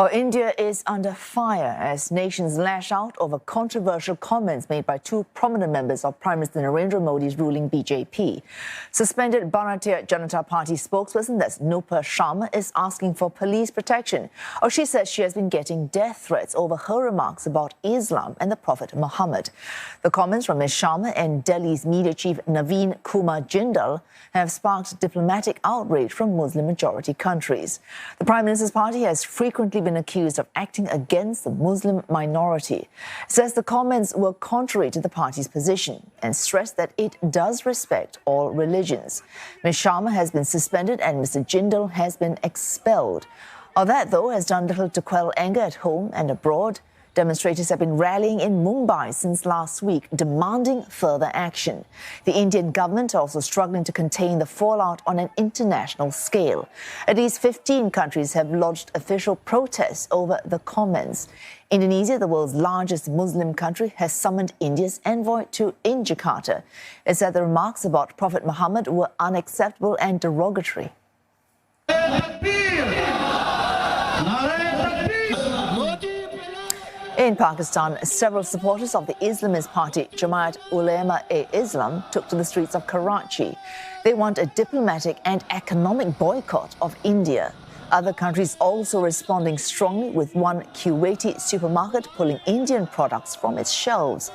Oh, India is under fire as nations lash out over controversial comments made by two prominent members of Prime Minister Narendra Modi's ruling BJP. Suspended Bharatiya Janata Party spokesperson, that's Nupur Sharma, is asking for police protection. Oh, she says she has been getting death threats over her remarks about Islam and the Prophet Mohammed. The comments from Ms Sharma and Delhi's media chief Naveen Kumar Jindal have sparked diplomatic outrage from Muslim-majority countries. The Prime Minister's party has frequently been accused of acting against the Muslim minority. It says the comments were contrary to the party's position and stressed that it does respect all religions. Ms Sharma has been suspended and Mr Jindal has been expelled. All that, though, has done little to quell anger at home and abroad. Demonstrators have been rallying in Mumbai since last week, demanding further action. The Indian government also struggling to contain the fallout on an international scale. At least 15 countries have lodged official protests over the comments. Indonesia, the world's largest Muslim country, has summoned India's envoy in Jakarta. It said the remarks about Prophet Mohammed were unacceptable and derogatory. In Pakistan, several supporters of the Islamist party Jamaat Ulema-e-Islam took to the streets of Karachi. They want a diplomatic and economic boycott of India. Other countries also responding strongly, with one Kuwaiti supermarket pulling Indian products from its shelves.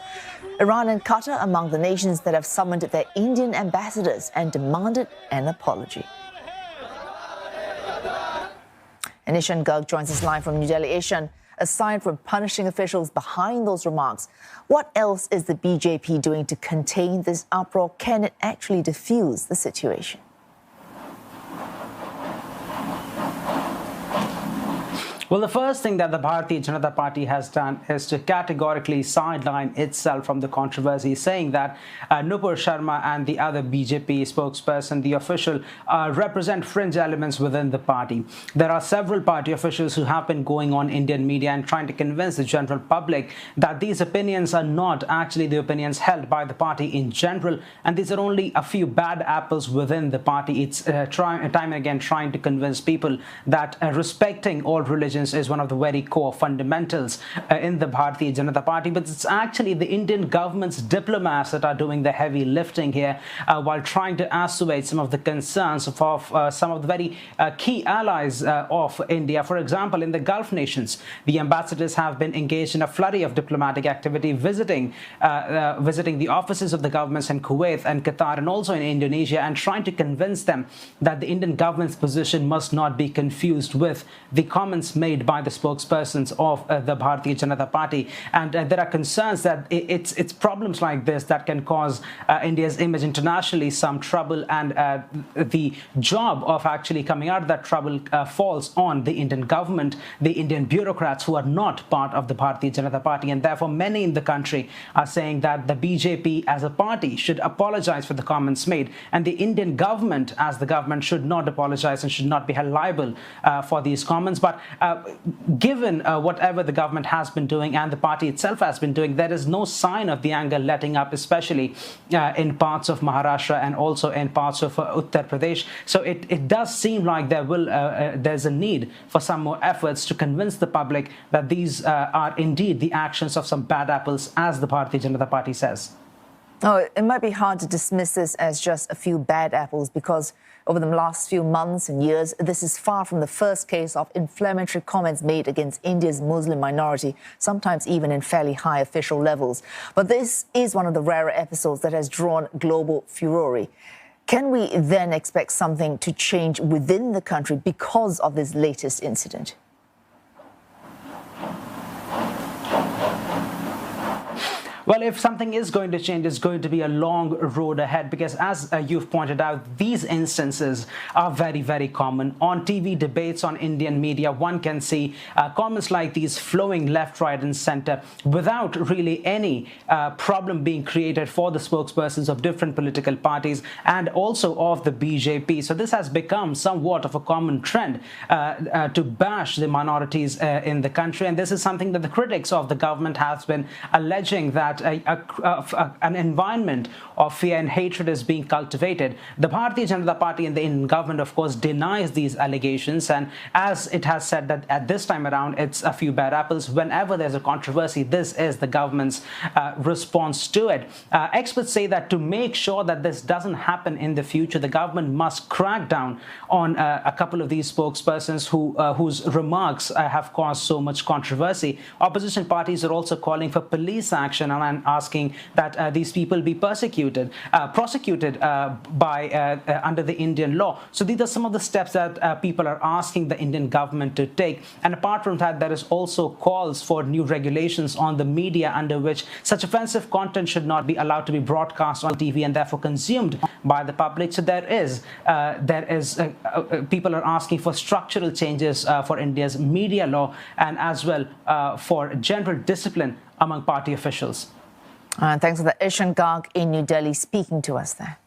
Iran and Qatar among the nations that have summoned their Indian ambassadors and demanded an apology. And Ishan Garg joins us live from New Delhi. Ishan, aside from punishing officials behind those remarks, what else is the BJP doing to contain this uproar? Can it actually defuse the situation? Well, the first thing that the Bharatiya Janata Party has done is to categorically sideline itself from the controversy, saying that Nupur Sharma and the other BJP spokesperson, the official, represent fringe elements within the party. There are several party officials who have been going on Indian media and trying to convince the general public that these opinions are not actually the opinions held by the party in general, and these are only a few bad apples within the party. It's time and again trying to convince people that respecting all religions is one of the very core fundamentals in the Bharatiya Janata Party. But it's actually the Indian government's diplomats that are doing the heavy lifting here while trying to assuage some of the concerns of some of the very key allies of India. For example, in the Gulf nations, the ambassadors have been engaged in a flurry of diplomatic activity, visiting the offices of the governments in Kuwait and Qatar and also in Indonesia, and trying to convince them that the Indian government's position must not be confused with the comments made by the spokespersons of the Bharatiya Janata Party. And there are concerns that it's problems like this that can cause India's image internationally some trouble, and the job of actually coming out of that trouble falls on the Indian government, the Indian bureaucrats who are not part of the Bharatiya Janata Party. And therefore, many in the country are saying that the BJP as a party should apologize for the comments made, and the Indian government as the government should not apologize and should not be held liable for these comments. But given whatever the government has been doing and the party itself has been doing, there is no sign of the anger letting up, especially in parts of Maharashtra and also in parts of Uttar Pradesh. So it does seem like there's a need for some more efforts to convince the public that these are indeed the actions of some bad apples, as the Bharatiya Janata Party says. Oh, it might be hard to dismiss this as just a few bad apples, because over the last few months and years, this is far from the first case of inflammatory comments made against India's Muslim minority, sometimes even in fairly high official levels. But this is one of the rarer episodes that has drawn global furore. Can we then expect something to change within the country because of this latest incident? Well, if something is going to change, it's going to be a long road ahead, because as you've pointed out, these instances are very, very common. On TV debates, on Indian media, one can see comments like these flowing left, right and center without really any problem being created for the spokespersons of different political parties and also of the BJP. So this has become somewhat of a common trend to bash the minorities in the country. And this is something that the critics of the government have been alleging, that that an environment of fear and hatred is being cultivated. The Bharatiya Janata Party and the Indian government, of course, denies these allegations, and as it has said that at this time around, it's a few bad apples. Whenever there's a controversy, this is the government's response to it. Experts say that to make sure that this doesn't happen in the future, the government must crack down on a couple of these spokespersons whose remarks have caused so much controversy. Opposition parties are also calling for police action and asking that these people be prosecuted under the Indian law. So these are some of the steps that people are asking the Indian government to take. And apart from that, there is also calls for new regulations on the media under which such offensive content should not be allowed to be broadcast on TV and therefore consumed by the public. So people are asking for structural changes for India's media law and as well for general discipline among party officials. Thanks for the Ishan Garg in New Delhi speaking to us there.